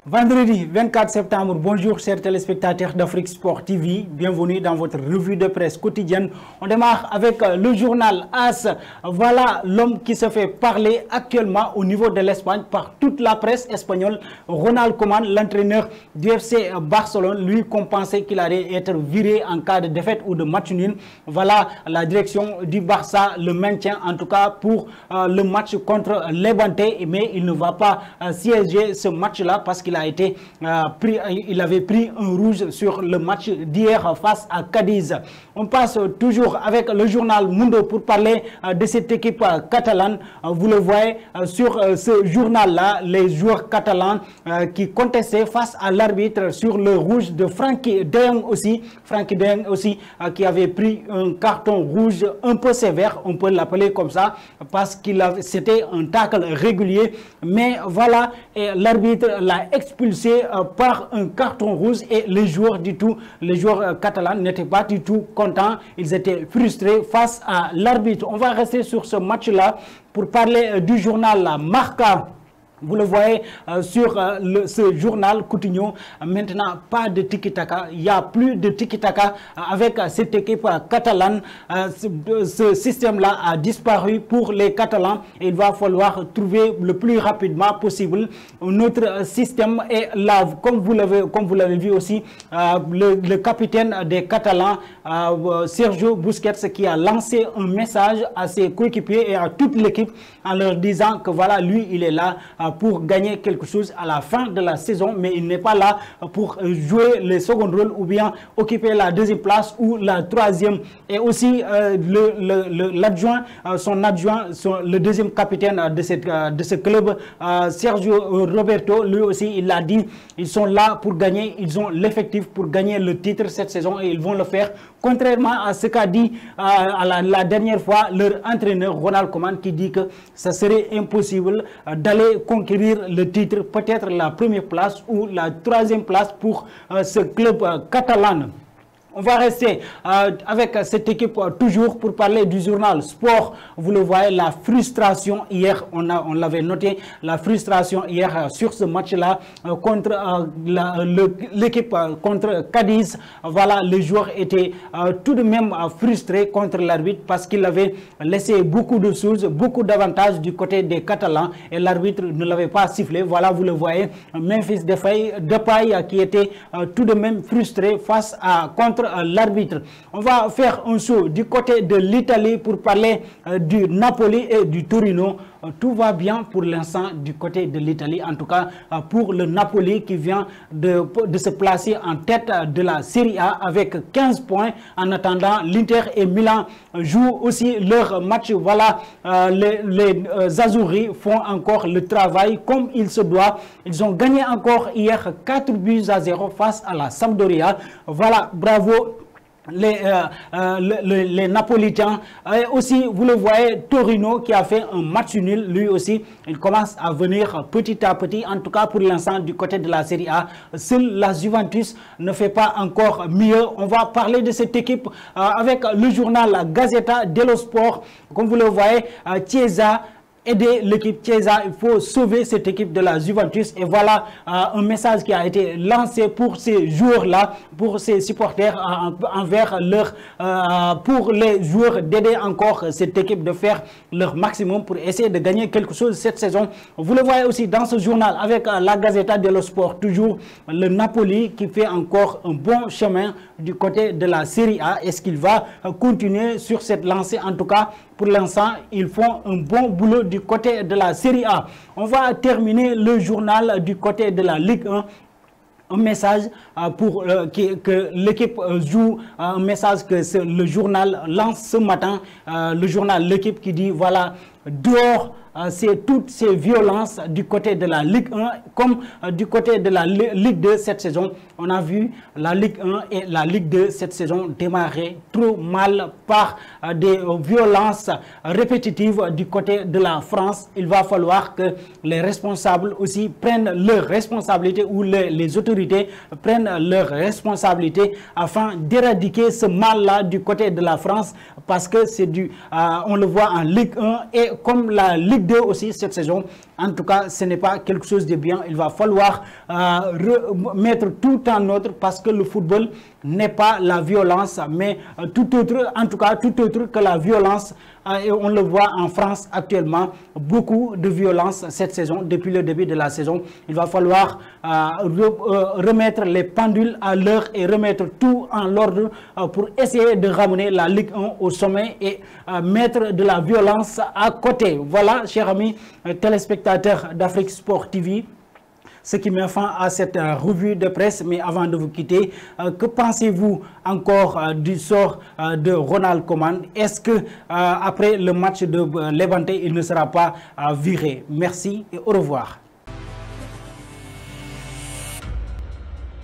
Vendredi 24 septembre, bonjour chers téléspectateurs d'Afrique Sport TV, bienvenue dans votre revue de presse quotidienne. On démarre avec le journal AS. Voilà l'homme qui se fait parler actuellement au niveau de l'Espagne par toute la presse espagnole. Ronald Koeman, l'entraîneur du FC Barcelone, lui qu'on pensait qu'il allait être viré en cas de défaite ou de match nul. Voilà la direction du Barça, le maintien en tout cas pour le match contre Levante, mais il ne va pas siéger ce match-là parce qu'il il avait pris un rouge sur le match d'hier face à Cadiz. On passe toujours avec le journal Mundo pour parler de cette équipe catalane. Vous le voyez sur ce journal-là, les joueurs catalans qui contestaient face à l'arbitre sur le rouge de Frenkie de Jong aussi. Frenkie de Jong aussi qui avait pris un carton rouge un peu sévère, on peut l'appeler comme ça, parce qu'il c'était un tacle régulier. Mais voilà, l'arbitre l'a expulsé par un carton rouge et les joueurs catalans n'étaient pas du tout contents. Ils étaient frustrés face à l'arbitre. On va rester sur ce match-là pour parler du journal La Marca. Vous le voyez sur ce journal Coutinho. Maintenant, pas de tiki-taka. Il n'y a plus de tiki-taka avec cette équipe catalane. Ce système-là a disparu pour les Catalans. Il va falloir trouver le plus rapidement possible un autre système. Et là, comme vous l'avez vu aussi, le capitaine des Catalans, Sergio Busquets, qui a lancé un message à ses coéquipiers et à toute l'équipe en leur disant que voilà, lui, il est là pour gagner quelque chose à la fin de la saison, mais il n'est pas là pour jouer le second rôle ou bien occuper la deuxième place ou la troisième. Et aussi l'adjoint, le deuxième capitaine de ce club, Sergio Roberto, lui aussi, il a dit, ils sont là pour gagner, ils ont l'effectif pour gagner le titre cette saison et ils vont le faire, contrairement à ce qu'a dit la dernière fois leur entraîneur Ronald Koeman, qui dit que ça serait impossible d'aller conquérir le titre, peut-être la première place ou la troisième place pour ce club catalan. On va rester avec cette équipe toujours pour parler du journal Sport. Vous le voyez, la frustration hier, on l'avait noté, la frustration hier sur ce match-là contre l'équipe contre Cadiz. Voilà, les joueurs étaient tout de même frustrés contre l'arbitre parce qu'il avait laissé beaucoup de choses, beaucoup d'avantages du côté des Catalans et l'arbitre ne l'avait pas sifflé. Voilà, vous le voyez, Memphis Depay qui était tout de même frustré face à contre l'arbitre. On va faire un saut du côté de l'Italie pour parler du Napoli et du Torino. Tout va bien pour l'instant du côté de l'Italie, en tout cas pour le Napoli qui vient de se placer en tête de la Serie A avec 15 points. En attendant, l'Inter et Milan jouent aussi leur match. Voilà, les Azzurri font encore le travail comme il se doit. Ils ont gagné encore hier 4-0 face à la Sampdoria. Voilà, bravo les Napolitains. Et aussi, vous le voyez, Torino qui a fait un match nul, lui aussi, il commence à venir petit à petit, en tout cas pour l'instant du côté de la Serie A. Seule la Juventus ne fait pas encore mieux. On va parler de cette équipe avec le journal Gazzetta dello Sport. Comme vous le voyez, Chiesa, aider l'équipe Chiesa, il faut sauver cette équipe de la Juventus. Et voilà un message qui a été lancé pour ces joueurs-là, pour ces supporters, envers pour les joueurs d'aider encore cette équipe de faire leur maximum pour essayer de gagner quelque chose cette saison. Vous le voyez aussi dans ce journal avec la Gazzetta dello Sport, toujours le Napoli qui fait encore un bon chemin du côté de la Serie A. Est-ce qu'il va continuer sur cette lancée? En tout cas, pour l'instant, ils font un bon boulot du côté de la Serie A. On va terminer le journal du côté de la Ligue 1. Un message pour que l'équipe joue, un message que le journal lance ce matin, le journal L'équipe qui dit voilà, dehors c'est toutes ces violences du côté de la Ligue 1 comme du côté de la Ligue 2 cette saison. On a vu la Ligue 1 et la Ligue 2 cette saison démarrer trop mal par des violences répétitives du côté de la France. Il va falloir que les responsables aussi prennent leurs responsabilités ou les autorités prennent leurs responsabilités afin d'éradiquer ce mal-là du côté de la France parce que c'est on le voit en Ligue 1 et comme la Ligue 2 aussi cette saison. En tout cas, ce n'est pas quelque chose de bien. Il va falloir mettre tout en ordre parce que le football n'est pas la violence, mais tout autre, en tout cas, tout autre que la violence. Et on le voit en France actuellement, beaucoup de violence cette saison, depuis le début de la saison. Il va falloir remettre les pendules à l'heure et remettre tout en l'ordre pour essayer de ramener la Ligue 1 au sommet et mettre de la violence à côté. Voilà, chers amis téléspectateurs d'Afrique Sport TV, ce qui met fin à cette revue de presse. Mais avant de vous quitter, que pensez-vous encore du sort de Ronald Koeman? Est-ce que après le match de Levante, il ne sera pas viré? Merci et au revoir.